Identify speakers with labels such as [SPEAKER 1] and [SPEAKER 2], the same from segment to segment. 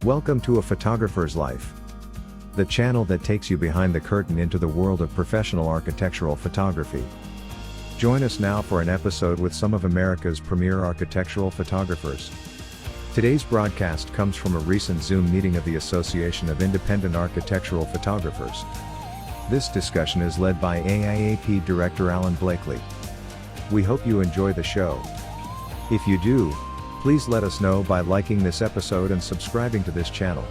[SPEAKER 1] Welcome to A Photographer's Life, the channel that takes you behind the curtain into the world of professional architectural photography. Join us now for an episode with some of America's premier architectural photographers. Today's broadcast comes from a recent Zoom meeting of the Association of Independent Architectural Photographers. This discussion is led by AIAP Director Alan Blakely. We hope you enjoy the show. If you do, please let us know by liking this episode and subscribing to this channel.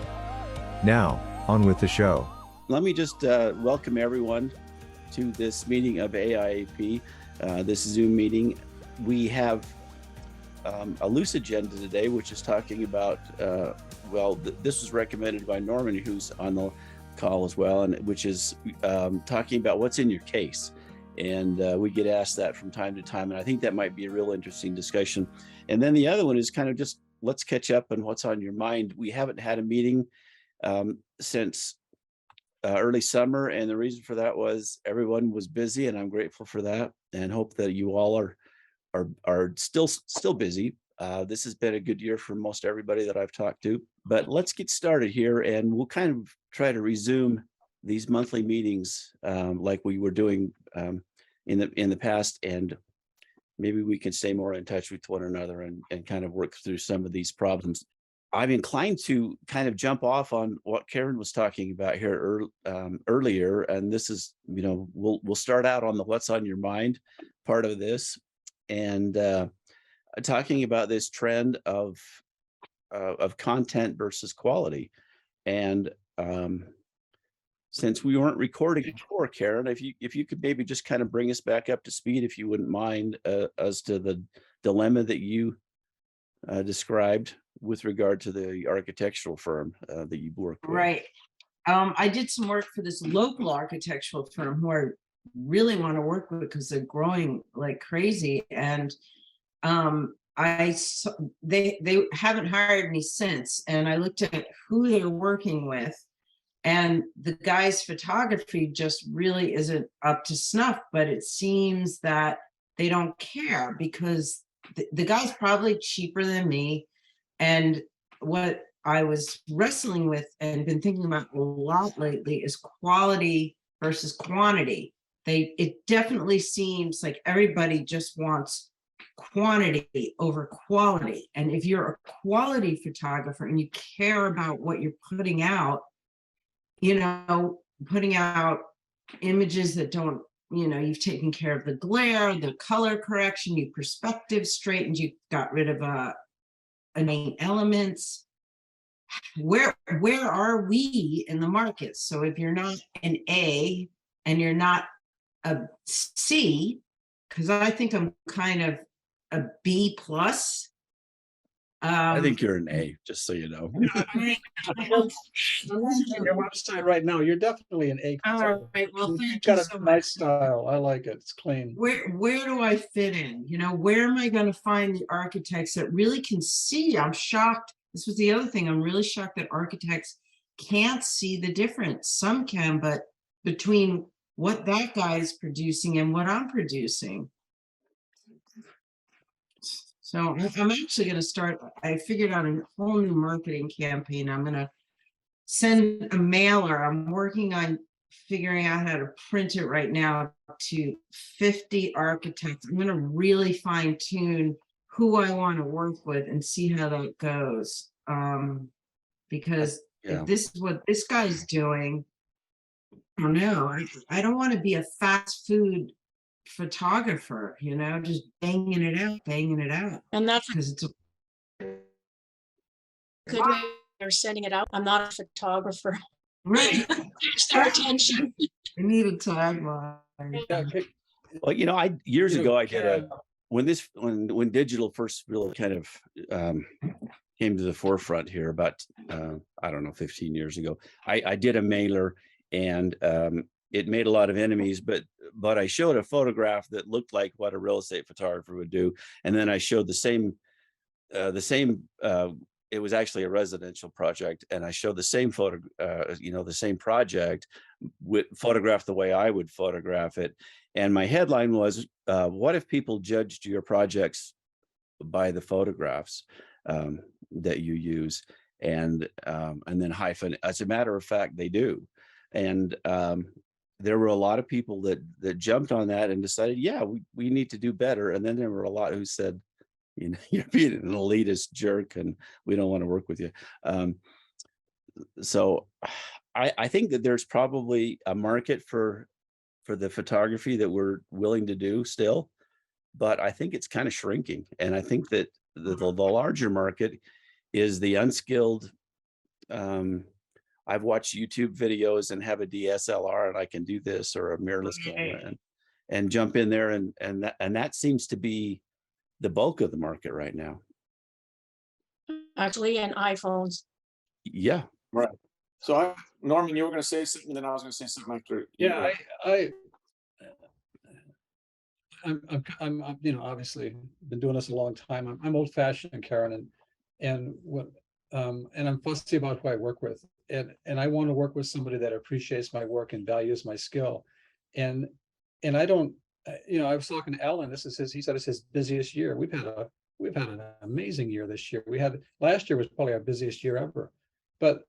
[SPEAKER 1] Now, on with the show.
[SPEAKER 2] Let me just welcome everyone to this meeting of AIAP, this Zoom meeting. We have a loose agenda today, which is talking about, this was recommended by Norman, who's on the call as well, and which is talking about what's in your case. And we get asked that from time to time, and I think that might be a real interesting discussion. And then the other one is kind of just, let's catch up on what's on your mind. We haven't had a meeting since early summer, and the reason for that was everyone was busy, and I'm grateful for that, and hope that you all are still busy. This has been a good year for most everybody that I've talked to. But let's get started here, and we'll kind of try to resume these monthly meetings like we were doing in the past, and maybe we can stay more in touch with one another and kind of work through some of these problems. I'm inclined to kind of jump off on what Karen was talking about here earlier, and this is, we'll start out on the what's on your mind part of this, and talking about this trend of content versus quality. And since we weren't recording before, Karen, if you could maybe just kind of bring us back up to speed, if you wouldn't mind, as to the dilemma that you described with regard to the architectural firm that you work with.
[SPEAKER 3] Right. I did some work for this local architectural firm who I really want to work with because they're growing like crazy. And they haven't hired me since. And I looked at who they're working with, and the guy's photography just really isn't up to snuff, but it seems that they don't care because the guy's probably cheaper than me. And what I was wrestling with and been thinking about a lot lately is quality versus quantity. It definitely seems like everybody just wants quantity over quality. And if you're a quality photographer and you care about what you're putting out, putting out images that don't, you've taken care of the glare, the color correction, you perspective straightened, you got rid of main elements. Where are we in the market? So if you're not an A and you're not a C, because I think I'm kind of a B plus.
[SPEAKER 2] I think you're an A, just so you know.
[SPEAKER 4] I'm on your website right now. You're definitely an A.
[SPEAKER 3] All right. Well,
[SPEAKER 4] You've got a nice style. I like it. It's clean.
[SPEAKER 3] Where do I fit in? Where am I going to find the architects that really can see? I'm shocked. This was the other thing. I'm really shocked that architects can't see the difference. Some can, but between what that guy is producing and what I'm producing. So I'm actually going to start, I figured out a whole new marketing campaign. I'm going to send a mailer. I'm working on figuring out how to print it right now to 50 architects. I'm going to really fine tune who I want to work with and see how that goes. Because if this is what this guy's doing, I don't know. I don't want to be a fast food photographer, just banging it out.
[SPEAKER 5] And that's
[SPEAKER 3] because it's a
[SPEAKER 5] good way of sending it out. I'm not a photographer.
[SPEAKER 3] Right.
[SPEAKER 5] Catch their attention.
[SPEAKER 3] I need a tagline.
[SPEAKER 2] Well, years ago I did when digital first really kind of came to the forefront here about 15 years ago. I did a mailer, and it made a lot of enemies, but I showed a photograph that looked like what a real estate photographer would do, and then I showed the same. It was actually a residential project, and I showed the same the same project, photographed the way I would photograph it. And my headline was, "What if people judged your projects by the photographs that you use?" and then hyphen. As a matter of fact, they do. And there were a lot of people that jumped on that and decided, yeah, we need to do better. And then there were a lot who said, you know, you're being an elitist jerk and we don't want to work with you. So I think that there's probably a market for the photography that we're willing to do still, but I think it's kind of shrinking. And I think that the larger market is the unskilled. I've watched YouTube videos and have a DSLR and I can do this, or a mirrorless camera, and jump in there, and that seems to be the bulk of the market right now.
[SPEAKER 5] Actually, and iPhones.
[SPEAKER 2] Yeah.
[SPEAKER 4] Right. So Norman, you were going to say something, then I was going to say something after.
[SPEAKER 6] Yeah, I'm you know, obviously been doing this a long time. I'm old fashioned, Karen, and I'm fussy about who I work with, and I want to work with somebody that appreciates my work and values my skill, and I don't, you know, I was talking to Alan. He said it's his busiest year. We've had an amazing year this year. Last year was probably our busiest year ever, but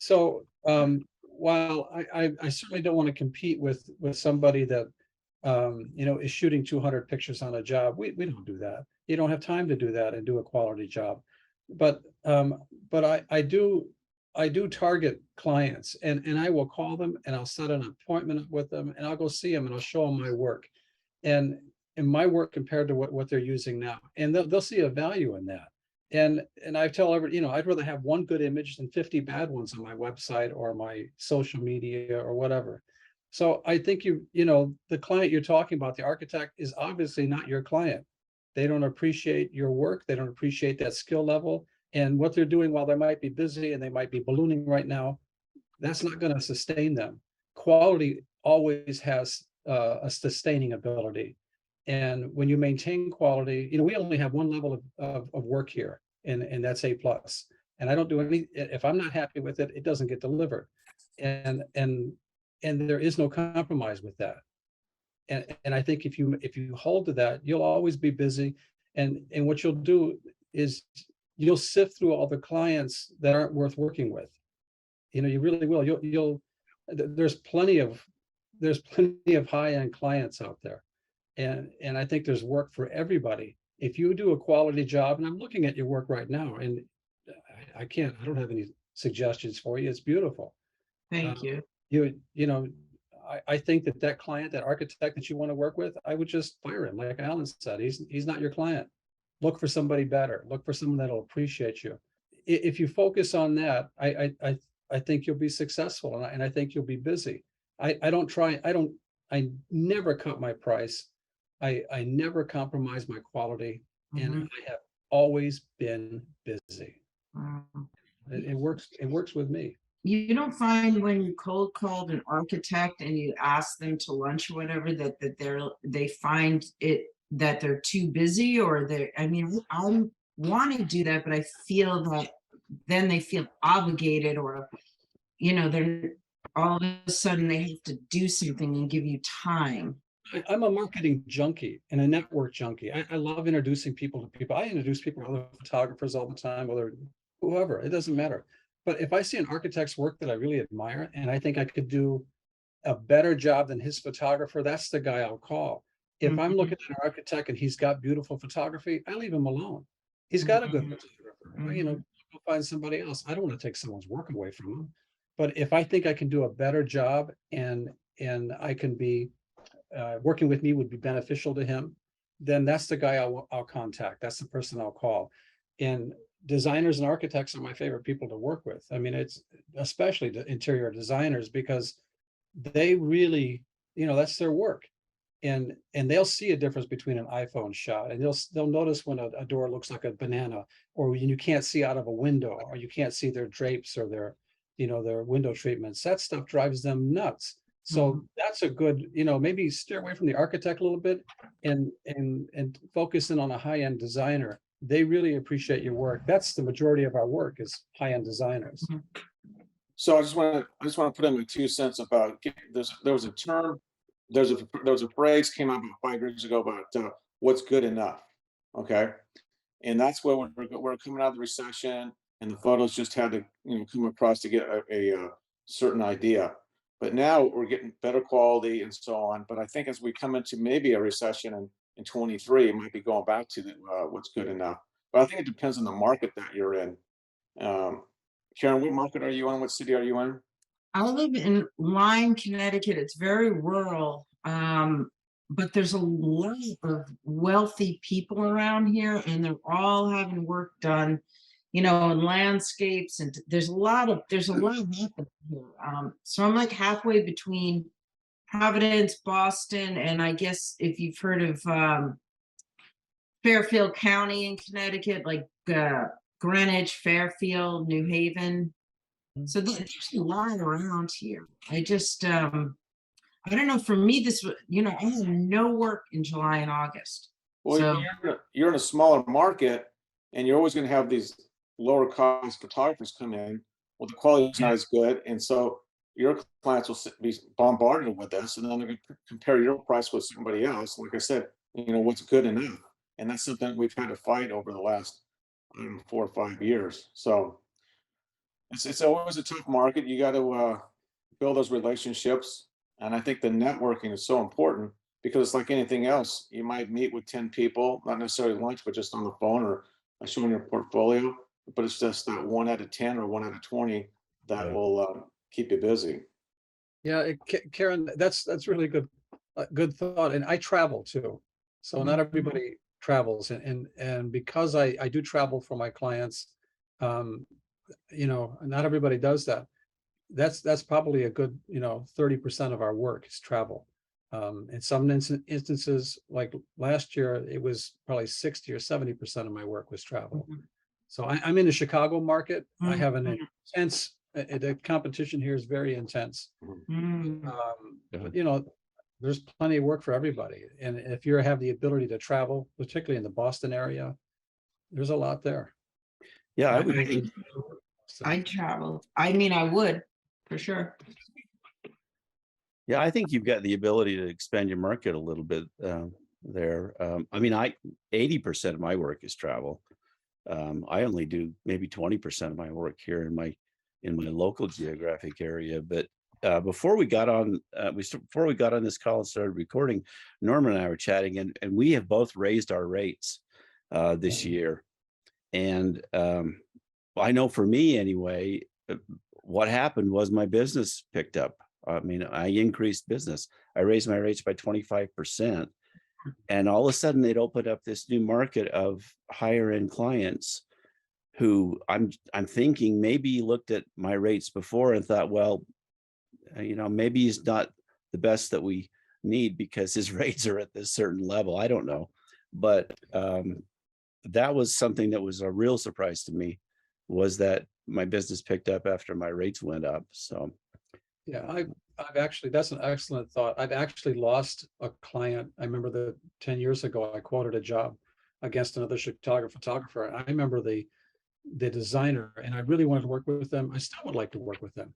[SPEAKER 6] so while I certainly don't want to compete with somebody that you know, is shooting 200 pictures on a job. We don't do that. You don't have time to do that and do a quality job. But I do target clients, and I will call them and I'll set an appointment with them and I'll go see them and I'll show them my work, and my work compared to what they're using now, and they'll see a value in that. And I tell everybody, you know, I'd rather have one good image than 50 bad ones on my website or my social media or whatever. So I think you know, the client you're talking about, the architect, is obviously not your client. They don't appreciate your work. They don't appreciate that skill level. And what they're doing while they might be busy and they might be ballooning right now, that's not going to sustain them. Quality always has a sustaining ability. And when you maintain quality, you know, we only have one level of work here, and that's A+. And I don't do any, if I'm not happy with it, it doesn't get delivered. And there is no compromise with that. And I think if you hold to that, you'll always be busy. And what you'll do is you'll sift through all the clients that aren't worth working with. You know, you really will. There's plenty of high-end clients out there. And I think there's work for everybody. If you do a quality job, and I'm looking at your work right now, and I don't have any suggestions for you. It's beautiful.
[SPEAKER 3] Thank you.
[SPEAKER 6] You know, I think that client, that architect that you want to work with, I would just fire him. Like Alan said, he's not your client. Look for somebody better. Look for someone that'll appreciate you. If you focus on that, I think you'll be successful, and I think you'll be busy. I never cut my price. I never compromise my quality, and I have always been busy. It works with me.
[SPEAKER 3] You don't find when you cold called an architect and you ask them to lunch or whatever that they find it that they're too busy, or I mean, I want to do that, but I feel that then they feel obligated, or you know, they're all of a sudden they have to do something and give you time.
[SPEAKER 6] I'm a marketing junkie and a network junkie. I love introducing people to people. I introduce people to other photographers all the time, whether whoever, it doesn't matter. But if I see an architect's work that I really admire and I think I could do a better job than his photographer, that's the guy I'll call. If I'm looking at an architect and he's got beautiful photography, I leave him alone. He's got a good photographer. You know, go find somebody else. I don't want to take someone's work away from him. But if I think I can do a better job and I can be working with me would be beneficial to him, then that's the guy I'll contact. That's the person I'll call. And designers and architects are my favorite people to work with. I mean, it's especially the interior designers, because they really, you know, that's their work. And they'll see a difference between an iPhone shot, and they'll notice when a door looks like a banana, or when you can't see out of a window, or you can't see their drapes or their, you know, their window treatments. That stuff drives them nuts. So that's a good, you know, maybe steer away from the architect a little bit and focus in on a high-end designer. They really appreciate your work. That's the majority of our work, is high-end designers.
[SPEAKER 4] So I just want to put in my 2 cents about there was a phrase came out about 5 years ago about what's good enough. Okay. And that's where we're coming out of the recession. and the photos just had to, come across to get a certain idea. But now we're getting better quality and so on. But I think as we come into maybe a recession in 23, it might be going back to what's good enough. But I think it depends on the market that you're in. Um, Karen, what market are you in? What city are you in?
[SPEAKER 3] I live in Lyme, Connecticut. It's very rural, but there's a lot of wealthy people around here, and they're all having work done, in landscapes, and there's a lot happening here. So I'm like halfway between Providence, Boston, and I guess if you've heard of Fairfield County in Connecticut, like Greenwich, Fairfield, New Haven. So there's a lot around here. I just, I don't know. For me, this was, I have no work in July and August.
[SPEAKER 4] Well,
[SPEAKER 3] So
[SPEAKER 4] you're in a smaller market, and you're always going to have these lower cost photographers come in. Well, the quality is not as good, and so your clients will be bombarded with this, and then they're going to compare your price with somebody else. Like I said, what's good enough, and that's something we've had to fight over the last 4 or 5 years. So it's always a tough market. You got to build those relationships, and I think the networking is so important because it's like anything else. You might meet with 10 people, not necessarily lunch, but just on the phone or showing your portfolio. But it's just that 1 out of 10 or 1 out of 20 that will keep you busy.
[SPEAKER 6] Yeah, Karen, that's really good thought. And I travel too, so not everybody travels, and because I do travel for my clients, not everybody does that. That's probably a good 30% of our work is travel. In some instances, like last year, it was probably 60 or 70% of my work was travel. So I'm in the Chicago market. I have an intense. The competition here is very intense. There's plenty of work for everybody, and if you have the ability to travel, particularly in the Boston area, there's a lot there.
[SPEAKER 2] Yeah,
[SPEAKER 3] I travel. I mean, I would for sure.
[SPEAKER 2] Yeah, I think you've got the ability to expand your market a little bit there. 80% of my work is travel. I only do maybe 20% of my work here in my local geographic area. But before we got on this call and started recording, Norman and I were chatting, and we have both raised our rates this year. And I know for me anyway, what happened was my business picked up. I mean, I increased business. I raised my rates by 25%. And all of a sudden it opened up this new market of higher end clients who I'm thinking maybe looked at my rates before and thought, well, maybe he's not the best that we need because his rates are at this certain level. I don't know. But that was something that was a real surprise to me, was that my business picked up after my rates went up. So
[SPEAKER 6] yeah, I've actually, that's an excellent thought. I've actually lost a client. I remember 10 years ago, I quoted a job against another Chicago photographer. And I remember the designer, and I really wanted to work with them. I still would like to work with them.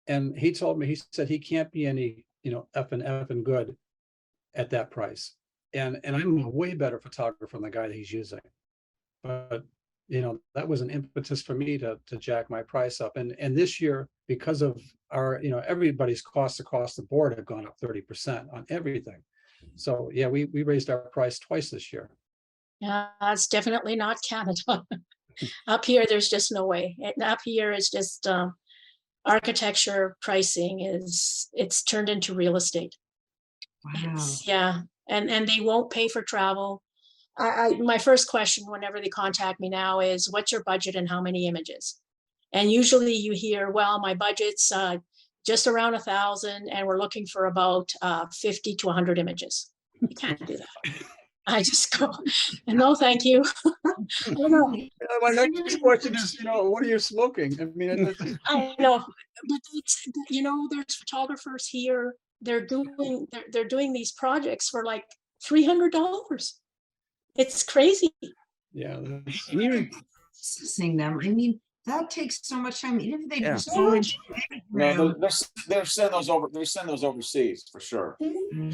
[SPEAKER 6] And he told me, he said he can't be any, effing good at that price. And I'm a way better photographer than the guy that he's using. But that was an impetus for me to jack my price up. And this year, because of our, everybody's costs across the board have gone up 30% on everything. So yeah, we raised our price twice this year.
[SPEAKER 5] Yeah, it's definitely not Canada. Up here, there's just no way. Up here is just architecture pricing it's turned into real estate.
[SPEAKER 3] Wow.
[SPEAKER 5] And they won't pay for travel. My first question whenever they contact me now is, what's your budget and how many images? And usually you hear, well, my budget's just around 1,000 and we're looking for about 50 to 100 images. You can't do that. I just go, no, thank you.
[SPEAKER 6] My next question is, what are you smoking? I mean,
[SPEAKER 5] I know, but there's photographers here. They're doing these projects for like $300. It's crazy.
[SPEAKER 6] Yeah.
[SPEAKER 3] Processing them. I mean, that takes so much time. Even if they just
[SPEAKER 4] No, they're send those over. They send those overseas for sure.
[SPEAKER 5] They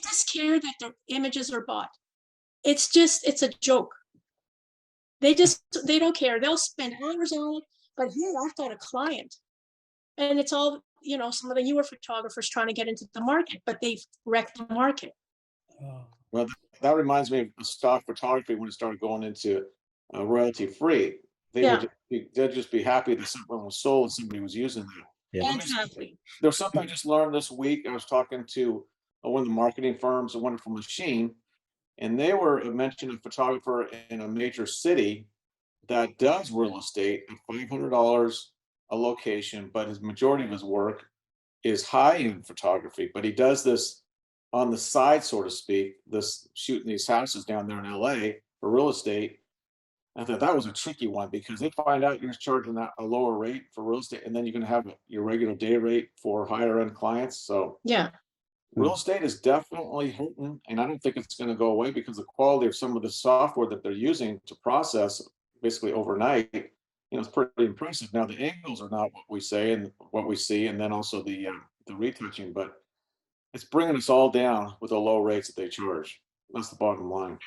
[SPEAKER 5] just care that their images are bought. It's a joke. They don't care. They'll spend hours on it. But here I've got a client, and it's all, some of the newer photographers trying to get into the market, but they've wrecked the market.
[SPEAKER 6] Oh,
[SPEAKER 4] Well, that reminds me of stock photography when it started going into royalty free.
[SPEAKER 5] Yeah,
[SPEAKER 4] They'd just be happy that something was sold and somebody was using that.
[SPEAKER 2] Yeah.
[SPEAKER 5] exactly.
[SPEAKER 4] There's something I just learned this week. I was talking to one of the marketing firms, A Wonderful Machine, and they were mentioning a photographer in a major city that does real estate at $500 a location, but his majority of his work is high-end photography. But he does this on the side, so to speak, this shooting these houses down there in LA for real estate. I thought that was a tricky one because they find out you're charging a lower rate for real estate, and then you're going to have your regular day rate for higher end clients. So
[SPEAKER 5] Yeah.
[SPEAKER 4] real estate is definitely hurting, and I don't think it's going to go away because the quality of some of the software that they're using to process basically overnight, it's pretty impressive. Now the angles are not what we say and what we see, and then also the retouching, but it's bringing us all down with the low rates that they charge. That's the bottom line.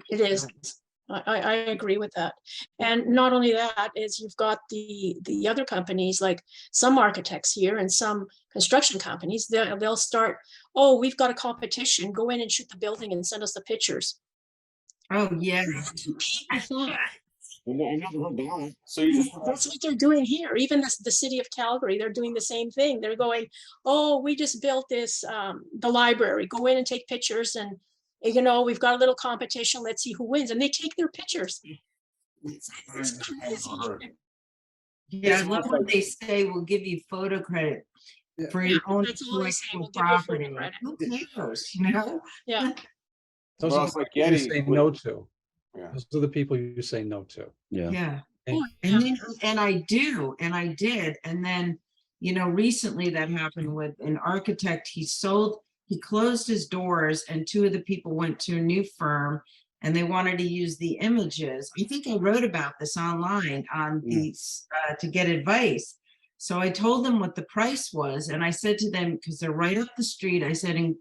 [SPEAKER 5] It is. I agree with that. And not only that is you've got the other companies, like some architects here and some construction companies, they'll start, oh, we've got a competition, go in and shoot the building and send us the pictures.
[SPEAKER 3] Oh, yeah.
[SPEAKER 4] I never heard that. So you just
[SPEAKER 5] That's what they're doing here. Even the city of Calgary, they're doing the same thing. They're going, oh, we just built this, the library, go in and take pictures, and we've got a little competition, let's see who wins. And they take their pictures. It's crazy.
[SPEAKER 3] Yeah, I love what they say, we'll give you photo credit
[SPEAKER 6] Yeah.
[SPEAKER 3] for your own
[SPEAKER 5] That's all they say,
[SPEAKER 3] intellectual
[SPEAKER 5] we'll give you photo
[SPEAKER 3] property.
[SPEAKER 5] credit.
[SPEAKER 3] Who cares,
[SPEAKER 5] Yeah.
[SPEAKER 6] those
[SPEAKER 4] Well,
[SPEAKER 6] are
[SPEAKER 4] it's
[SPEAKER 6] the
[SPEAKER 4] like
[SPEAKER 6] people you
[SPEAKER 4] Getty
[SPEAKER 6] say
[SPEAKER 4] with-
[SPEAKER 6] no to.
[SPEAKER 4] Yeah.
[SPEAKER 6] Those are the people you say no to.
[SPEAKER 2] Yeah.
[SPEAKER 3] Yeah.
[SPEAKER 5] Oh,
[SPEAKER 3] And
[SPEAKER 5] yeah.
[SPEAKER 3] then, and I did. And then, recently that happened with an architect. He closed his doors, and two of the people went to a new firm, and they wanted to use the images. I think I wrote about this online on these to get advice. So I told them what the price was, and I said to them, because they're right up the street, I said, and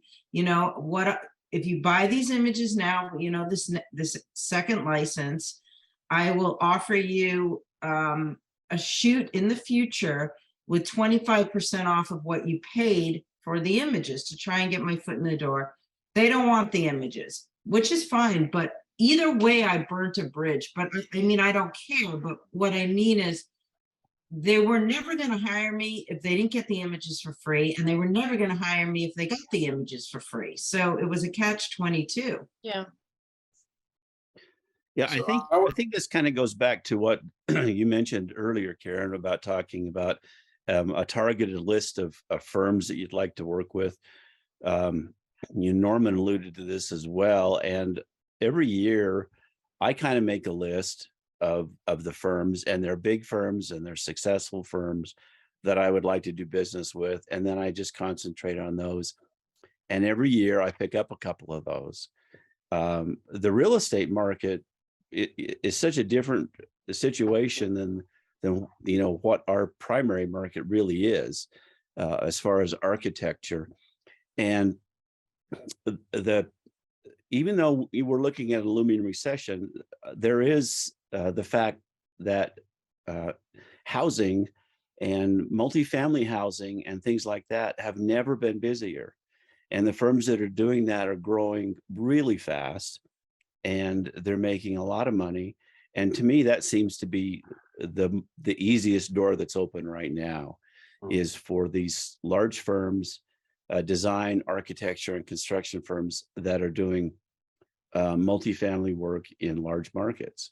[SPEAKER 3] what if you buy these images now, this second license, I will offer you a shoot in the future with 25% off of what you paid for the images to try and get my foot in the door. They don't want the images, which is fine. But either way, I burnt a bridge. But I don't care. But what I mean is, they were never going to hire me if they didn't get the images for free. And they were never going to hire me if they got the images for free. So it was a catch-22.
[SPEAKER 5] Yeah.
[SPEAKER 2] Yeah,
[SPEAKER 4] So
[SPEAKER 2] I think this kind of goes back to what you mentioned earlier, Karen, about talking about a targeted list of firms that you'd like to work with. Norman alluded to this as well, and every year I kind of make a list of the firms, and they're big firms and they're successful firms that I would like to do business with, and then I just concentrate on those. And every year I pick up a couple of those. The real estate market is such a different situation than what our primary market really is, as far as architecture. And even though we were looking at a looming recession, there is the fact that housing and multifamily housing and things like that have never been busier. And the firms that are doing that are growing really fast, and they're making a lot of money. And to me, that seems to be the easiest door that's open right now, is for these large firms, design, architecture, and construction firms that are doing multifamily work in large markets.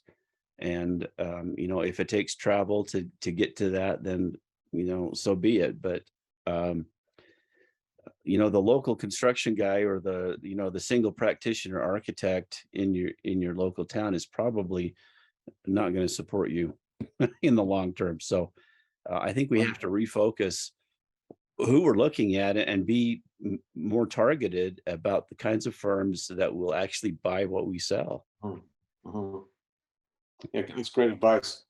[SPEAKER 2] And if it takes travel to get to that, then so be it. But the local construction guy or the single practitioner architect in your local town is probably not going to support you in the long term. So I think we have to refocus who we're looking at and be more targeted about the kinds of firms that will actually buy what we sell.
[SPEAKER 4] Yeah, that's great advice.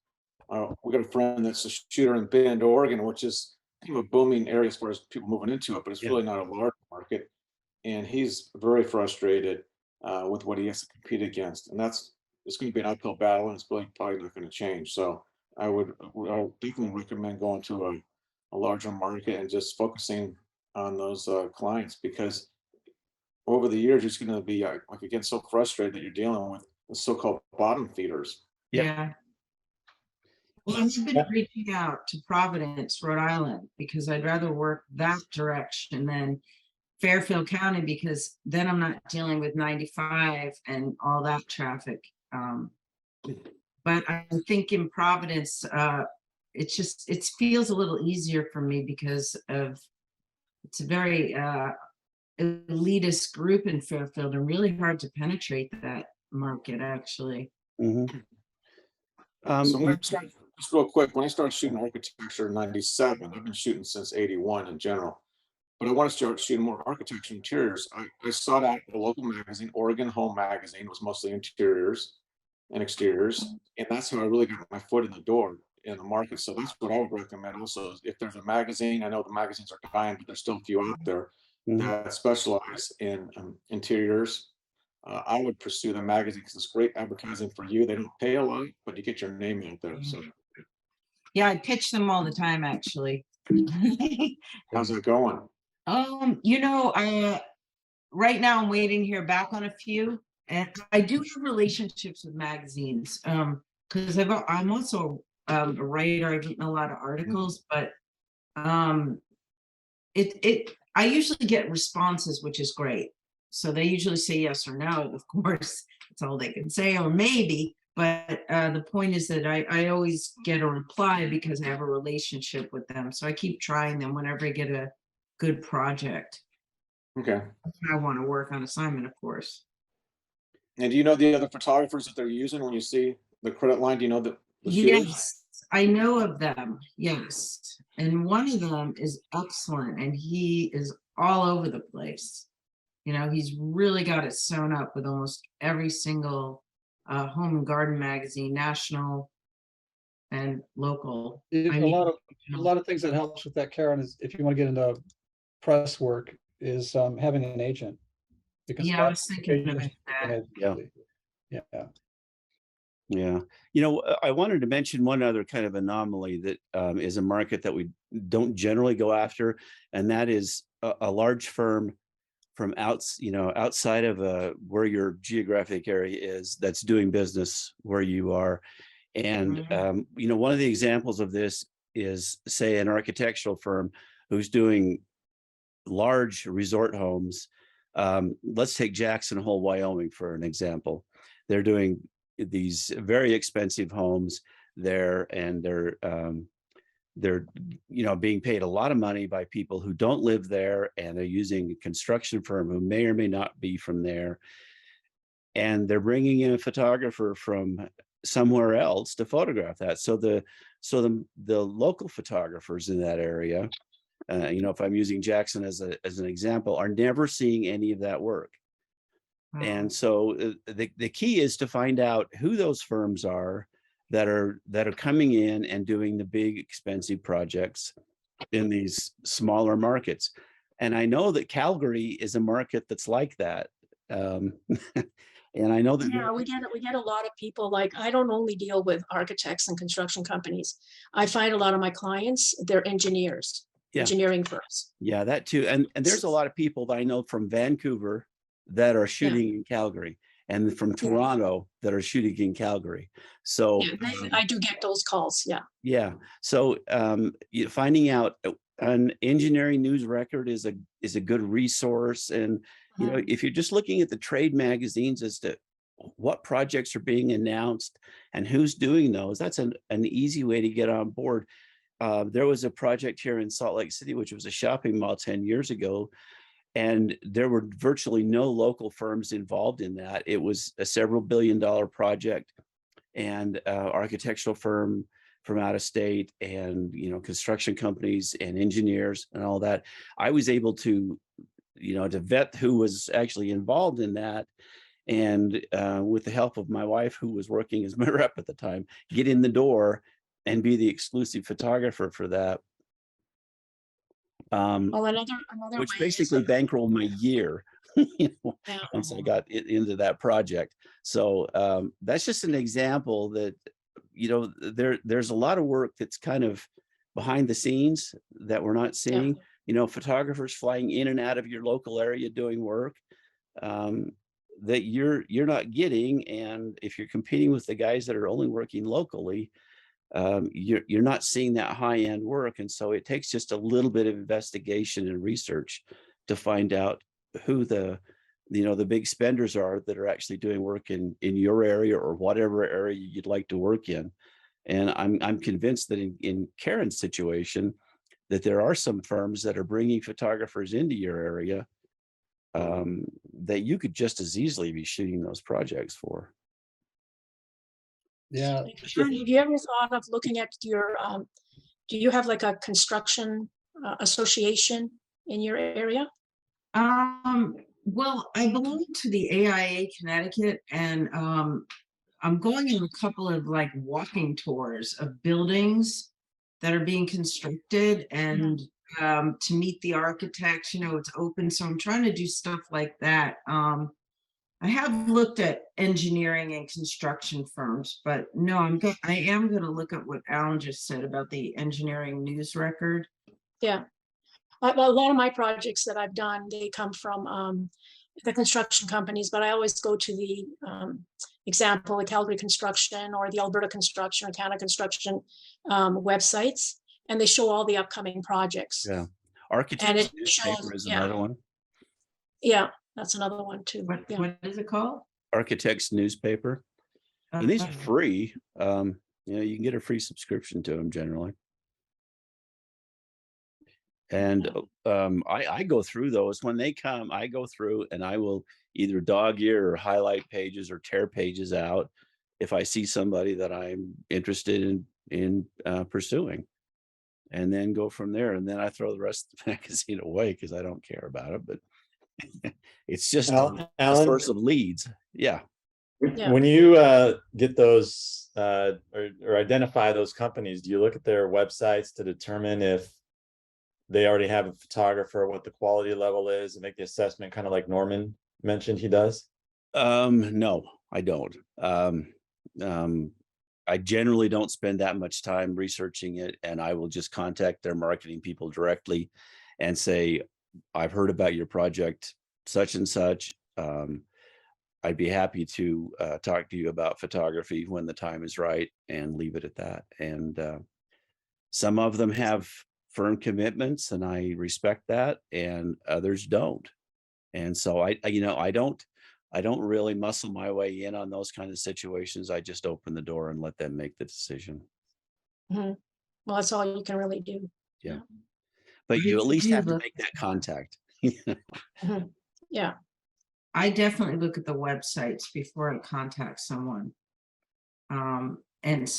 [SPEAKER 4] We got a friend that's a shooter in Bend, Oregon, which is kind of a booming area as far as people moving into it, but it's really not a large market. And he's very frustrated with what he has to compete against. And that's it's going to be an uphill battle, and it's really probably not going to change. So I would definitely recommend going to a larger market and just focusing on those clients, because over the years, it's going to be like, again, so frustrated that you're dealing with the so-called bottom feeders.
[SPEAKER 1] Yeah.
[SPEAKER 3] Yeah. Well, I've been reaching out to Providence, Rhode Island, because I'd rather work that direction than Fairfield County, because then I'm not dealing with 95 and all that traffic. But I think in Providence, it feels a little easier for me because of it's a very elitist group in Fairfield and really hard to penetrate that market, actually.
[SPEAKER 7] Mhm.
[SPEAKER 4] So when I started, just real quick, when I started shooting architecture in '97, I've been shooting since '81 in general, but I want to start shooting more architecture interiors. I sought out a local magazine, Oregon Home Magazine, was mostly interiors and exteriors, and that's how I really got my foot in the door in the market. So that's what I would recommend also, is if there's a magazine, I know the magazines are dying, but there's still a few out there that specialize in interiors. I would pursue the magazine because it's great advertising for you. They don't pay a lot, but you get your name out there. So
[SPEAKER 3] Yeah, I pitch them all the time, actually.
[SPEAKER 4] how's it going?
[SPEAKER 3] Right now I'm waiting to hear back on a few, and I do have relationships with magazines. Because I'm also a writer. I've written a lot of articles, but I usually get responses, which is great. So they usually say yes or no. Of course, that's all they can say, or maybe. But the point is that I always get a reply because I have a relationship with them. So I keep trying them whenever I get a good project.
[SPEAKER 4] Okay.
[SPEAKER 3] I want to work on assignment, of course.
[SPEAKER 4] And do you know the other photographers that they're using when you see the credit line? Do you know the shooters?
[SPEAKER 3] Yes, I know of them. Yes. And one of them is excellent, and he is all over the place. He's really got it sewn up with almost every single home and garden magazine, national and local.
[SPEAKER 6] A lot of things that helps with that, Karen, is if you want to get into press work, is having an agent. Because
[SPEAKER 3] yeah, I was thinking about that.
[SPEAKER 6] Yeah.
[SPEAKER 7] Yeah. I wanted to mention one other kind of anomaly that is a market that we don't generally go after, and that is a large firm from outside of where your geographic area is, that's doing business where you are. And one of the examples of this is, say, an architectural firm who's doing large resort homes. Let's take Jackson Hole, Wyoming, for an example. They're doing these very expensive homes there, and they're being paid a lot of money by people who don't live there, and they're using a construction firm who may or may not be from there, and they're bringing in a photographer from somewhere else to photograph that. So the local photographers in that area, if I'm using Jackson as an example, are never seeing any of that work. And so the key is to find out who those firms are that are coming in and doing the big expensive projects in these smaller markets. And I know that Calgary is a market that's like that. And I know that
[SPEAKER 5] we get a lot of people. Like, I don't only deal with architects and construction companies. I find a lot of my clients, they're engineers, engineering firms.
[SPEAKER 7] Yeah, that too. And there's a lot of people that I know from Vancouver that are shooting in Calgary, and from Toronto that are shooting in Calgary. So
[SPEAKER 5] I do get those calls.
[SPEAKER 7] Yeah. So finding out an engineering news record is a good resource. And if you're just looking at the trade magazines as to what projects are being announced and who's doing those, that's an easy way to get on board. There was a project here in Salt Lake City, which was a shopping mall 10 years ago, and there were virtually no local firms involved in that. It was a several billion-dollar project, and architectural firm from out of state, and construction companies and engineers and all that. I was able to vet who was actually involved in that, and with the help of my wife, who was working as my rep at the time, get in the door and be the exclusive photographer for that.
[SPEAKER 5] Well, another
[SPEAKER 7] which
[SPEAKER 5] way
[SPEAKER 7] basically bankrolled my year. once I got into that project. So that's just an example that, there's a lot of work that's kind of behind the scenes that we're not seeing. Photographers flying in and out of your local area doing work that you're not getting. And if you're competing with the guys that are only working locally, you're not seeing that high-end work. And so it takes just a little bit of investigation and research to find out who the big spenders are that are actually doing work in your area or whatever area you'd like to work in. And I'm convinced that in Karen's situation, that there are some firms that are bringing photographers into your area that you could just as easily be shooting those projects for.
[SPEAKER 6] Yeah.
[SPEAKER 5] Have you ever thought of looking at your, do you have like a construction association in your area?
[SPEAKER 3] Well, I belong to the AIA Connecticut, and I'm going on a couple of like walking tours of buildings that are being constructed, and to meet the architects. It's open, so I'm trying to do stuff like that. I have looked at engineering and construction firms, but no, I am going to look at what Alan just said about the engineering news record.
[SPEAKER 5] Yeah. Well, a lot of my projects that I've done, they come from the construction companies, but I always go to the example, the Calgary Construction or the Alberta Construction or Canada Construction websites, and they show all the upcoming projects.
[SPEAKER 7] Yeah. Architects newspaper is another one.
[SPEAKER 5] Yeah, that's another one too.
[SPEAKER 3] What is it called?
[SPEAKER 7] Architects newspaper. And these are free. You can get a free subscription to them generally. And I go through those when they come. I go through and I will either dog ear or highlight pages or tear pages out if I see somebody that I'm interested in pursuing, and then go from there. And then I throw the rest of the magazine away because I don't care about it. But it's just a source of leads. Yeah.
[SPEAKER 8] When you get those or identify those companies, do you look at their websites to determine if they already have a photographer, what the quality level is, and make the assessment kind of like Norman mentioned he does?
[SPEAKER 7] No, I don't. I generally don't spend that much time researching it, and I will just contact their marketing people directly and say, I've heard about your project, such and such. I'd be happy to talk to you about photography when the time is right, and leave it at that. And some of them have firm commitments, and I respect that, and others don't. And so I don't really muscle my way in on those kind of situations. I just open the door and let them make the decision.
[SPEAKER 5] Well, that's all you can really do.
[SPEAKER 7] Yeah. But you at least have to make that contact.
[SPEAKER 5] Yeah.
[SPEAKER 3] I definitely look at the websites before I contact someone. And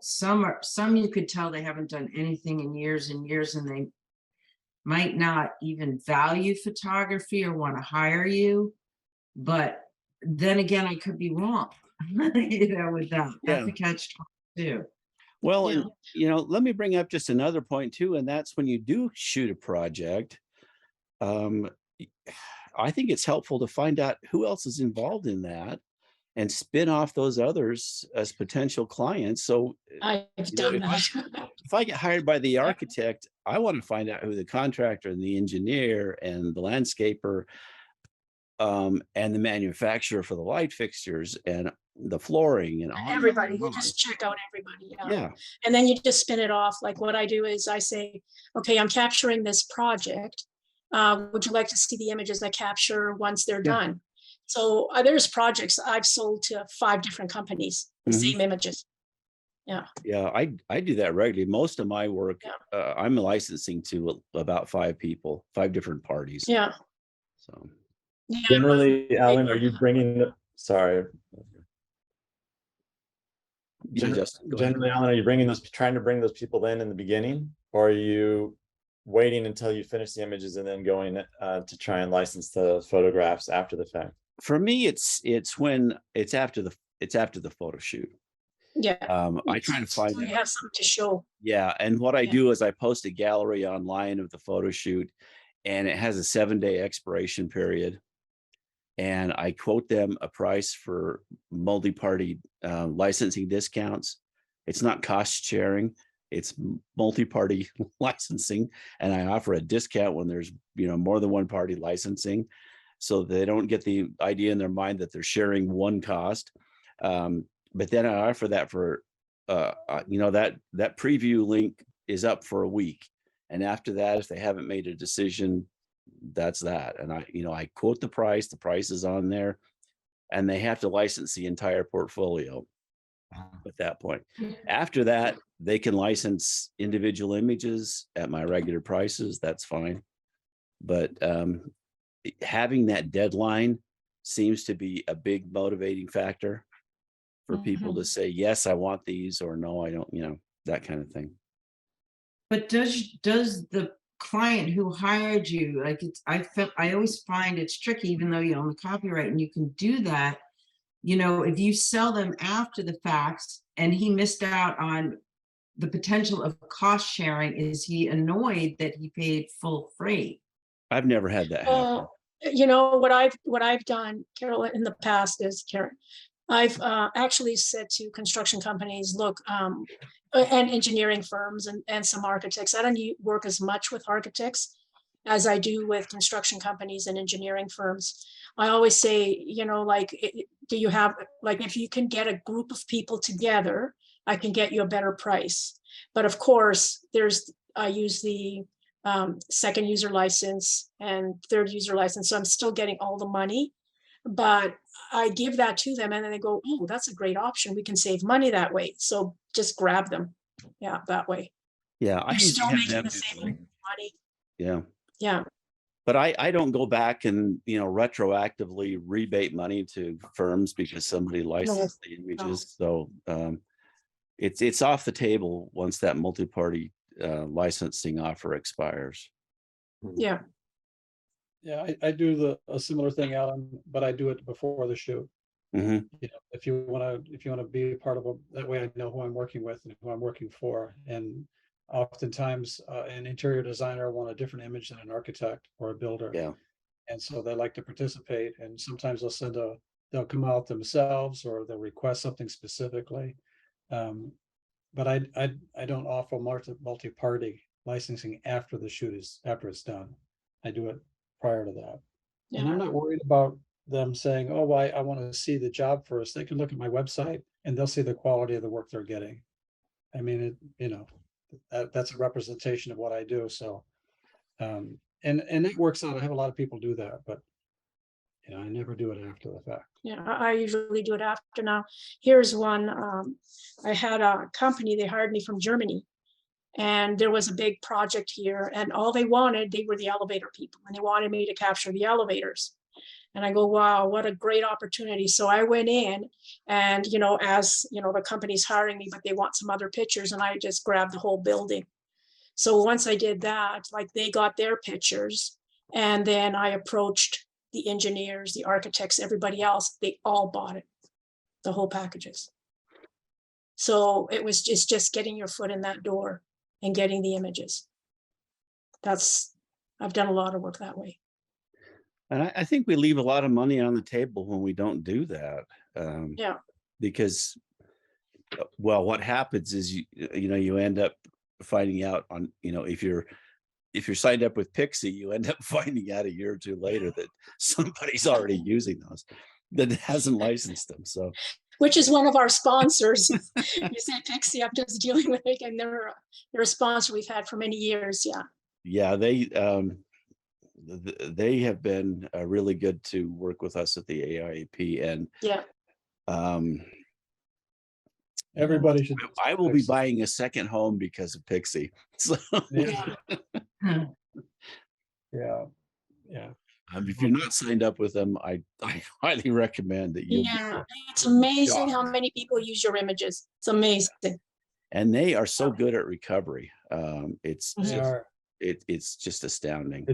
[SPEAKER 3] some you could tell they haven't done anything in years and years, and they might not even value photography or want to hire you. But then again, I could be wrong. With that. That's a catch-22.
[SPEAKER 7] Well, and, let me bring up just another point too, and that's when you do shoot a project, I think it's helpful to find out who else is involved in that and spin off those others as potential clients. So
[SPEAKER 5] I've done that.
[SPEAKER 7] If I get hired by the architect, I want to find out who the contractor and the engineer and the landscaper and the manufacturer for the light fixtures and the flooring and all
[SPEAKER 5] everybody. You just check out everybody.
[SPEAKER 7] Yeah.
[SPEAKER 5] And then you just spin it off. Like what I do is I say, okay, I'm capturing this project. Would you like to see the images I capture once they're done? So there's projects I've sold to 5 different companies, the same images. Yeah.
[SPEAKER 7] Yeah, I do that regularly. Most of my work, I'm licensing to about 5 people, 5 different parties.
[SPEAKER 5] Yeah.
[SPEAKER 7] So
[SPEAKER 8] generally, Alan, are you bringing the? Sorry. Generally, Alan, are you trying to bring those people in the beginning, or are you waiting until you finish the images and then going to try and license the photographs after the fact?
[SPEAKER 7] For me, it's when it's after the photo shoot.
[SPEAKER 5] Yeah.
[SPEAKER 7] I try to find.
[SPEAKER 5] So you have something to show.
[SPEAKER 7] Yeah, and what I do is I post a gallery online of the photo shoot, and it has a 7-day expiration period. And I quote them a price for multi-party licensing discounts. It's not cost sharing, it's multi-party licensing. And I offer a discount when there's, more than one party licensing, so they don't get the idea in their mind that they're sharing one cost. But then I offer that for, that preview link is up for a week. And after that, if they haven't made a decision, that's that. And I quote the price is on there, and they have to license the entire portfolio at that point. After that, they can license individual images at my regular prices. That's fine. But having that deadline seems to be a big motivating factor for people to say, yes, I want these, or no, I don't, that kind of thing.
[SPEAKER 3] But does the client who hired you, like, I always find it's tricky, even though you own the copyright and you can do that, if you sell them after the fact and he missed out on the potential of cost sharing, is he annoyed that he paid full freight?
[SPEAKER 7] I've never had that happen.
[SPEAKER 5] What I've done, Carol, in the past is, I've actually said to construction companies, look, and engineering firms and some architects, I don't work as much with architects as I do with construction companies and engineering firms. I always say, do you have, if you can get a group of people together, I can get you a better price. But of course, I use the second user license and third user license. So I'm still getting all the money, but I give that to them and then they go, oh, that's a great option. We can save money that way. So just grab them. Yeah, that way.
[SPEAKER 7] Yeah, I
[SPEAKER 5] You're
[SPEAKER 7] usually
[SPEAKER 5] still
[SPEAKER 7] have
[SPEAKER 5] making
[SPEAKER 7] them
[SPEAKER 5] the
[SPEAKER 7] do
[SPEAKER 5] same
[SPEAKER 7] that.
[SPEAKER 5] money.
[SPEAKER 7] Yeah.
[SPEAKER 5] Yeah.
[SPEAKER 7] But I don't go back and, retroactively rebate money to firms because somebody licensed the images. So it's off the table once that multi-party licensing offer expires.
[SPEAKER 5] Yeah.
[SPEAKER 6] Yeah, I do a similar thing, Alan, but I do it before the shoot.
[SPEAKER 7] Mm-hmm.
[SPEAKER 6] If you want to be a part of that way, I know who I'm working with and who I'm working for. And oftentimes an interior designer want a different image than an architect or a builder.
[SPEAKER 7] Yeah.
[SPEAKER 6] And so they like to participate, and sometimes they'll come out themselves or they'll request something specifically. But I don't offer multi-party licensing after it's done. I do it prior to that.
[SPEAKER 5] Yeah.
[SPEAKER 6] And I'm not worried about them saying, oh, I want to see the job first. They can look at my website and they'll see the quality of the work they're getting. I mean, that's a representation of what I do. So, and it works out. I have a lot of people do that, but I never do it after the fact.
[SPEAKER 5] Yeah, I usually do it after. Now, here's one. I had a company, they hired me from Germany, and there was a big project here, and all they were the elevator people, and they wanted me to capture the elevators. And I go, wow, what a great opportunity. So I went in and, as the company's hiring me, but they want some other pictures, and I just grabbed the whole building. So once I did that, they got their pictures, and then I approached the engineers, the architects, everybody else. They all bought it, the whole packages. So it's just getting your foot in that door and getting the images. I've done a lot of work that way.
[SPEAKER 7] And I think we leave a lot of money on the table when we don't do that.
[SPEAKER 5] Yeah.
[SPEAKER 7] Because, well, what happens is you end up finding out on, if you're signed up with Pixie, you end up finding out a year or two later that somebody's already using those that hasn't licensed them. So,
[SPEAKER 5] which is one of our sponsors. You say Pixie, I'm just dealing with it, and they're a sponsor we've had for many years. Yeah.
[SPEAKER 7] Yeah, they have been really good to work with us at the AIAP, and
[SPEAKER 5] yeah.
[SPEAKER 6] Everybody should.
[SPEAKER 7] I will be buying a second home because of Pixie. So
[SPEAKER 6] yeah. Yeah.
[SPEAKER 7] If you're not signed up with them, I highly recommend that you.
[SPEAKER 5] Yeah, it's amazing how many people use your images. It's amazing.
[SPEAKER 7] And they are so good at recovery. It's just astounding.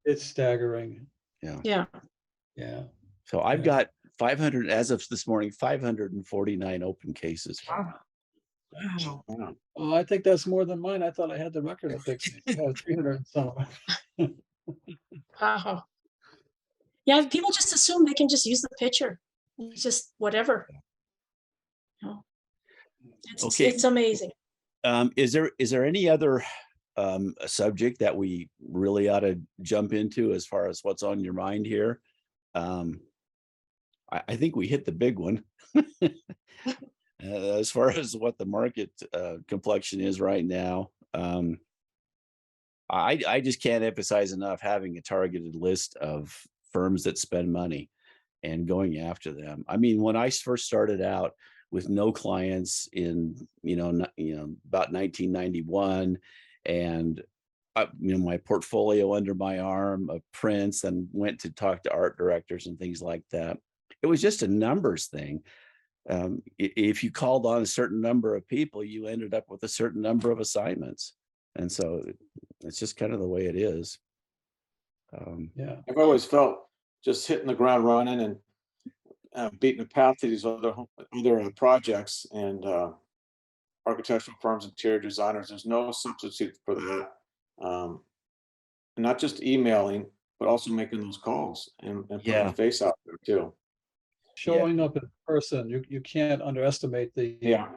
[SPEAKER 6] It's staggering.
[SPEAKER 7] Yeah.
[SPEAKER 5] Yeah.
[SPEAKER 6] Yeah.
[SPEAKER 7] So I've got 500 as of this morning, 549 open cases.
[SPEAKER 3] Wow.
[SPEAKER 6] Oh, I think that's more than mine. I thought I had the record of Pixie. I had 300 and some.
[SPEAKER 5] Wow. Yeah, people just assume they can just use the picture. It's just whatever. You know,
[SPEAKER 7] Okay.
[SPEAKER 5] it's amazing.
[SPEAKER 7] Is there any other a subject that we really ought to jump into as far as what's on your mind here? I think we hit the big one. As far as what the market complexion is right now. I just can't emphasize enough having a targeted list of firms that spend money and going after them. I mean, when I first started out with no clients in about 1991, and my portfolio under my arm of prints, and went to talk to art directors and things like that. It was just a numbers thing. If you called on a certain number of people, you ended up with a certain number of assignments, and so it's just kind of the way it is.
[SPEAKER 6] Yeah.
[SPEAKER 4] I've always felt just hitting the ground running and beating the path to these other projects and architectural firms, interior designers. There's no substitute for that. And not just emailing, but also making those calls and putting
[SPEAKER 7] Yeah.
[SPEAKER 4] a face out there too.
[SPEAKER 6] Showing up in person, you can't underestimate
[SPEAKER 4] Yeah.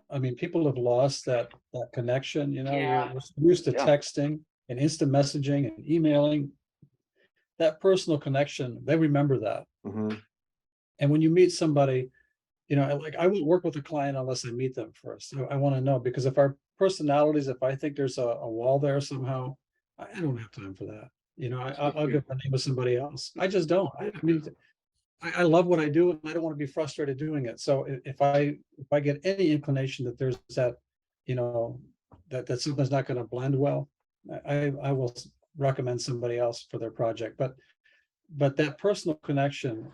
[SPEAKER 6] I mean, people have lost that connection,
[SPEAKER 5] Yeah.
[SPEAKER 6] we're so used to
[SPEAKER 7] Yeah.
[SPEAKER 6] texting and instant messaging and emailing. That personal connection, they remember that.
[SPEAKER 4] Hmm.
[SPEAKER 6] And when you meet somebody, like I won't work with a client unless I meet them first. I want to know, because if our personalities, if I think there's a wall there somehow, I don't have time for that. I'll give the name of somebody else. I just don't. I mean, I love what I do, and I don't want to be frustrated doing it. So if I get any inclination that there's that, that something's not going to blend well, I will recommend somebody else for their project. But that personal connection,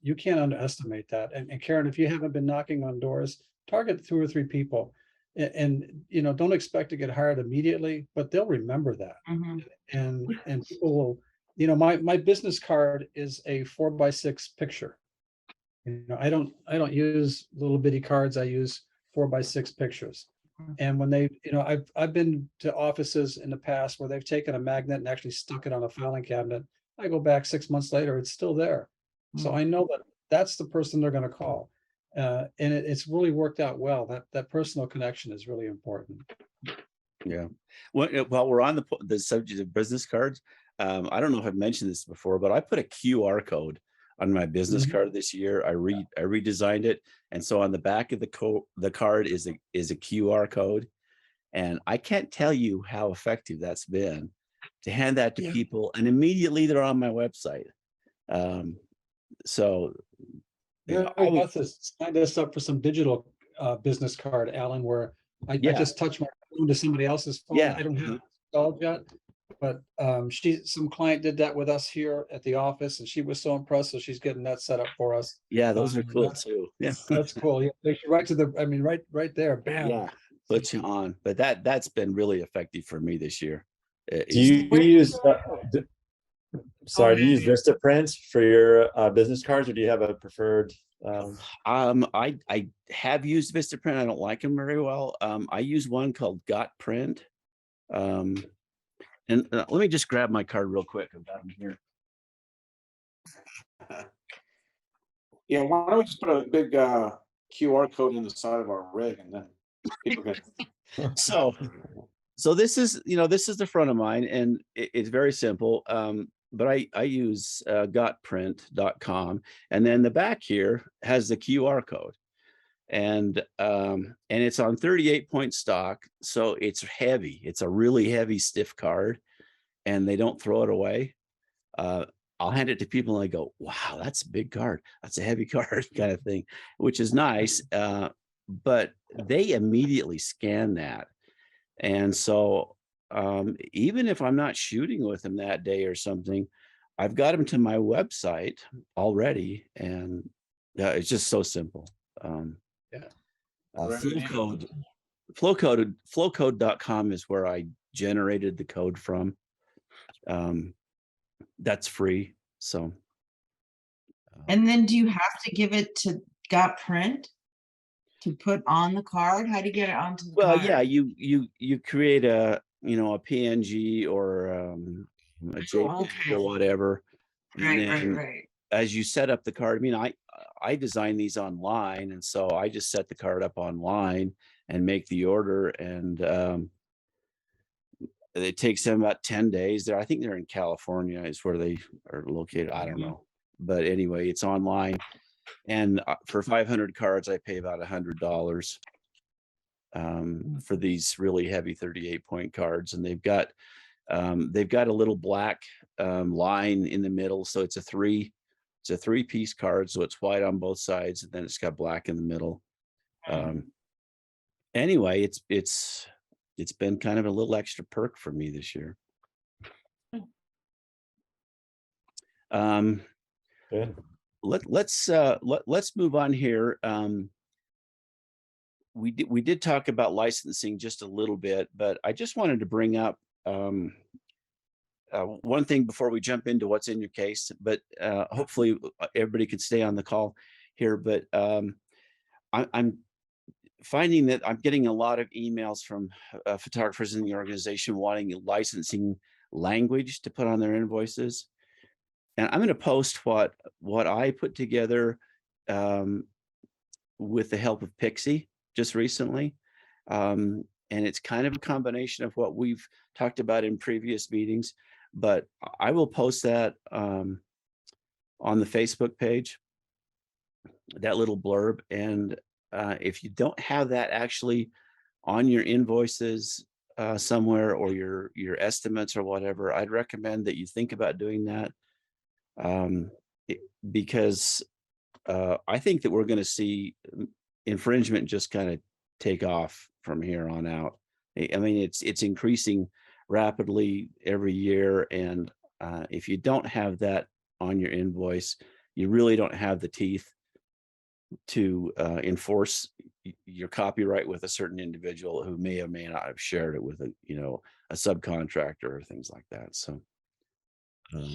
[SPEAKER 6] you can't underestimate that. And Karen, if you haven't been knocking on doors, target 2 or 3 people, and don't expect to get hired immediately, but they'll remember that.
[SPEAKER 3] Mhm.
[SPEAKER 6] And people will. My business card is a 4x6 picture. I don't use little bitty cards. I use 4x6 pictures. And when they, I've been to offices in the past where they've taken a magnet and actually stuck it on a filing cabinet. I go back 6 months later, it's still there. So I know that that's the person they're going to call. And it's really worked out well. That personal connection is really important.
[SPEAKER 7] Yeah. While we're on the subject of business cards, I don't know if I've mentioned this before, but I put a QR code on my business card this year. I redesigned it, and so on the back of the card is a QR code, and I can't tell you how effective that's been to hand that to people, and immediately they're on my website. So
[SPEAKER 6] Yeah, I got this, signed us up for some digital business card, Alan, where I just touch my phone to somebody else's phone.
[SPEAKER 7] Yeah.
[SPEAKER 6] I don't have it installed yet, but some client did that with us here at the office, and she was so impressed. So she's getting that set up for us.
[SPEAKER 7] Yeah, those are cool too. Yeah,
[SPEAKER 6] that's cool. Yeah, right to right there, bam.
[SPEAKER 7] Yeah, puts you on. But that's been really effective for me this year.
[SPEAKER 8] Do you use? Sorry, do you use Vistaprint for your business cards, or do you have a preferred?
[SPEAKER 7] I have used Vistaprint. I don't like them very well. I use one called Got Print. And let me just grab my card real quick. I've got them here.
[SPEAKER 4] Yeah, why don't we just put a big QR code in the side of our rig, and then people can.
[SPEAKER 7] So this is the front of mine, and it's very simple. But I use gotprint.com, and then the back here has the QR code, and it's on 38-point stock, so it's heavy. It's a really heavy, stiff card, and they don't throw it away. I'll hand it to people, and they go, "Wow, that's a big card. That's a heavy card," kind of thing, which is nice. But they immediately scan that, and so even if I'm not shooting with them that day or something, I've got them to my website already, and it's just so simple. Flowcode.com is where I generated the code from. That's free. So.
[SPEAKER 3] And then do you have to give it to Got Print to put on the card? How do you get it onto the card?
[SPEAKER 7] Well, yeah, you create a PNG or a JPEG
[SPEAKER 3] okay.
[SPEAKER 7] or whatever. And
[SPEAKER 3] Right, right,
[SPEAKER 7] then
[SPEAKER 3] right.
[SPEAKER 7] as you set up the card, I mean, I design these online, and so I just set the card up online and make the order, and it takes them about 10 days. I think they're in California is where they are located. I don't know. But anyway, it's online. And for 500 cards, I pay about $100 for these really heavy 38-point cards. And they've got a little black line in the middle. So it's a three-piece card. So it's white on both sides, and then it's got black in the middle. Anyway, it's been kind of a little extra perk for me this year.
[SPEAKER 8] Good.
[SPEAKER 7] Let's move on here. We did talk about licensing just a little bit, but I just wanted to bring up one thing before we jump into what's in your case. But hopefully everybody could stay on the call here. But I'm finding that I'm getting a lot of emails from photographers in the organization wanting licensing language to put on their invoices. And I'm going to post what I put together with the help of Pixie just recently. And it's kind of a combination of what we've talked about in previous meetings, but I will post that on the Facebook page, that little blurb. And if you don't have that actually on your invoices somewhere, or your estimates or whatever, I'd recommend that you think about doing that. Because I think that we're going to see infringement just kind of take off from here on out. I mean, it's increasing rapidly every year, and if you don't have that on your invoice, you really don't have the teeth to enforce your copyright with a certain individual who may or may not have shared it with a subcontractor or things like that. So.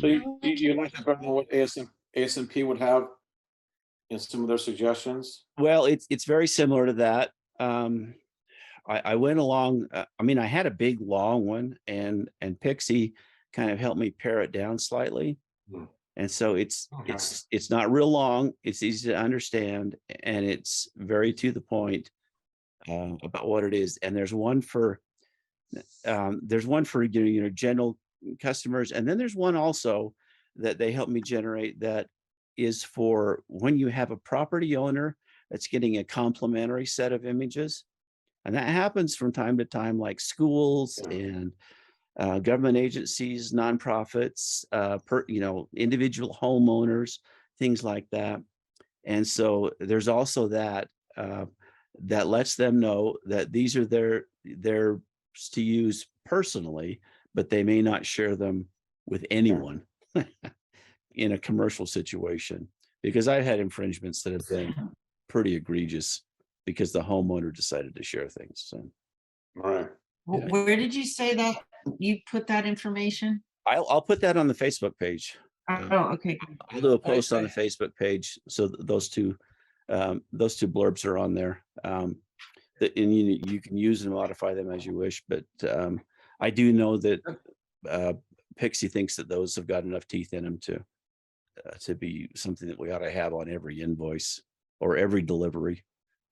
[SPEAKER 4] So you like to know what ASMP would have in some of their suggestions?
[SPEAKER 7] Well, it's very similar to that. I went along. I mean, I had a big long one, and Pixie kind of helped me pare it down slightly. And so it's not real long. It's easy to understand, and it's very to the point about what it is. And there's one for general customers, and then there's one also that they help me generate that is for when you have a property owner that's getting a complimentary set of images. And that happens from time to time, like schools and government agencies, nonprofits, individual homeowners, things like that. And so there's also that that lets them know that these are theirs to use personally, but they may not share them with anyone in a commercial situation, because I've had infringements that have been pretty egregious because the homeowner decided to share things. So,
[SPEAKER 4] Right.
[SPEAKER 3] Where did you say that you put that information?
[SPEAKER 7] I'll put that on the Facebook page.
[SPEAKER 3] Oh, okay.
[SPEAKER 7] I'll do a post on the Facebook page, so those two blurbs are on there. And you can use and modify them as you wish, but I do know that Pixie thinks that those have got enough teeth in them to be something that we ought to have on every invoice or every delivery,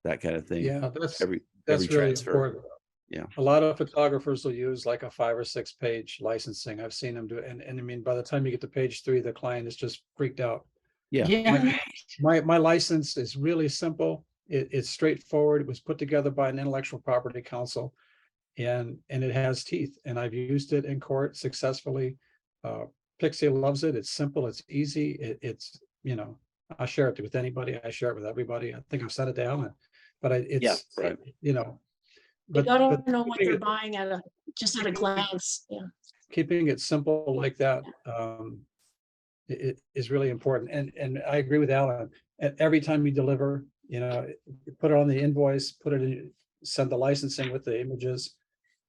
[SPEAKER 7] that kind of thing.
[SPEAKER 6] Yeah, that's
[SPEAKER 7] every
[SPEAKER 6] really
[SPEAKER 7] transfer.
[SPEAKER 6] important.
[SPEAKER 7] Yeah.
[SPEAKER 6] A lot of photographers will use like a 5 or 6 page licensing. I've seen them do it. And I mean, by the time you get to page 3, the client is just freaked out.
[SPEAKER 7] Yeah.
[SPEAKER 6] My license is really simple. It's straightforward. It was put together by an intellectual property counsel, and it has teeth. And I've used it in court successfully. Pixie loves it. It's simple. It's easy. It's I share it with anybody. I share it with everybody. I think I've set it down, but
[SPEAKER 5] But you gotta know what they're buying just at a glance. Yeah.
[SPEAKER 6] Keeping it simple like that it is really important. And I agree with Alan. Every time you deliver, put it on the invoice, send the licensing with the images.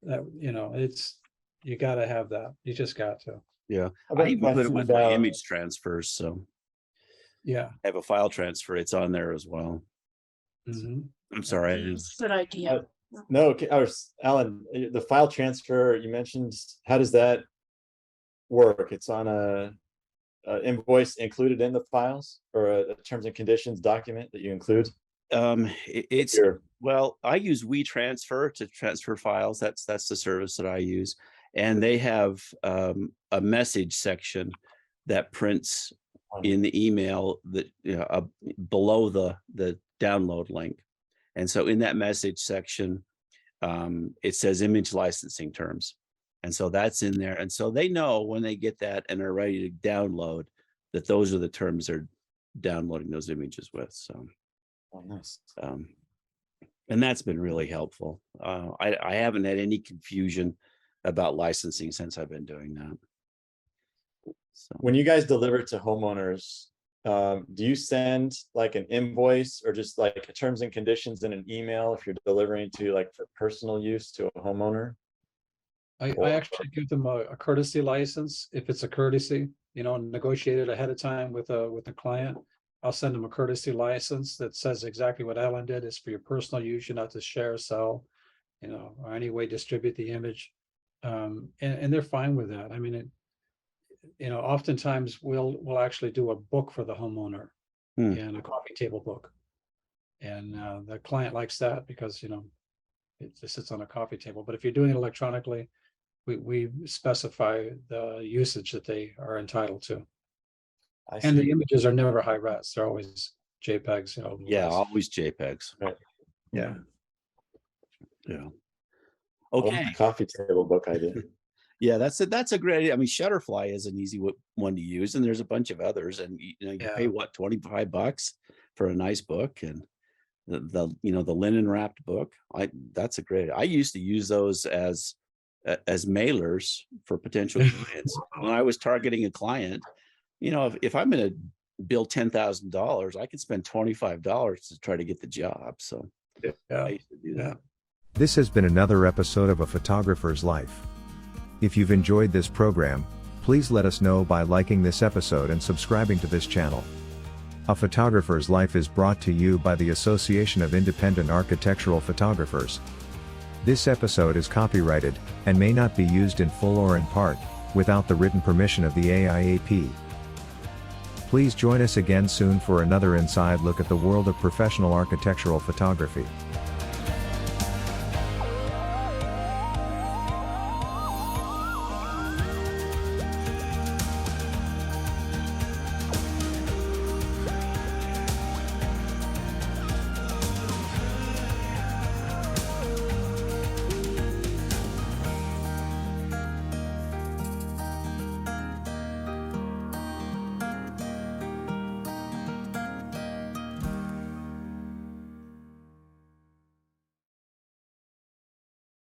[SPEAKER 6] You got to have that. You just got to.
[SPEAKER 7] Yeah. I even put it with my image transfers. So
[SPEAKER 6] yeah,
[SPEAKER 7] I have a file transfer. It's on there as well. I'm sorry.
[SPEAKER 5] Good idea.
[SPEAKER 8] No, Alan, the file transfer you mentioned, how does that work? It's on a invoice included in the files, or a terms and conditions document that you include?
[SPEAKER 7] It's
[SPEAKER 8] Your-
[SPEAKER 7] well, I use WeTransfer to transfer files. That's the service that I use, and they have a message section that prints in the email that below the download link, and so in that message section, it says image licensing terms, and so that's in there, and so they know when they get that and are ready to download that those are the terms they're downloading those images with. So.
[SPEAKER 8] Oh, nice.
[SPEAKER 7] And that's been really helpful. I haven't had any confusion about licensing since I've been doing that. So
[SPEAKER 8] When you guys deliver to homeowners, do you send like an invoice or just like terms and conditions in an email if you're delivering to like for personal use to a homeowner?
[SPEAKER 6] I actually give them a courtesy license if it's a courtesy, negotiated ahead of time with a client. I'll send them a courtesy license that says exactly what Alan did. Is for your personal use. You're not to share, sell, or any way distribute the image. And they're fine with that. I mean, oftentimes we'll actually do a book for the homeowner and a coffee table book. And the client likes that because, it just sits on a coffee table. But if you're doing it electronically, we specify the usage that they are entitled to. And the images are never high res. They're always JPEGs,
[SPEAKER 7] yeah, always JPEGs.
[SPEAKER 8] Right.
[SPEAKER 7] Yeah.
[SPEAKER 8] I
[SPEAKER 7] Okay.
[SPEAKER 8] like the coffee table book idea.
[SPEAKER 7] Yeah, that's a great idea. I mean, Shutterfly is an easy one to use, and there's a bunch of others. And you pay what, $25 for a nice book, and the linen wrapped book. That's a great. I used to use those as mailers for potential clients when I was targeting a client. If I'm going to bill $10,000, I could spend $25 to try to get the job. So I used to do that.
[SPEAKER 1] This has been another episode of A Photographer's Life. If you've enjoyed this program, please let us know by liking this episode and subscribing to this channel. A Photographer's Life is brought to you by the Association of Independent Architectural Photographers. This episode is copyrighted and may not be used in full or in part without the written permission of the AIAP. Please join us again soon for another inside look at the world of professional architectural photography.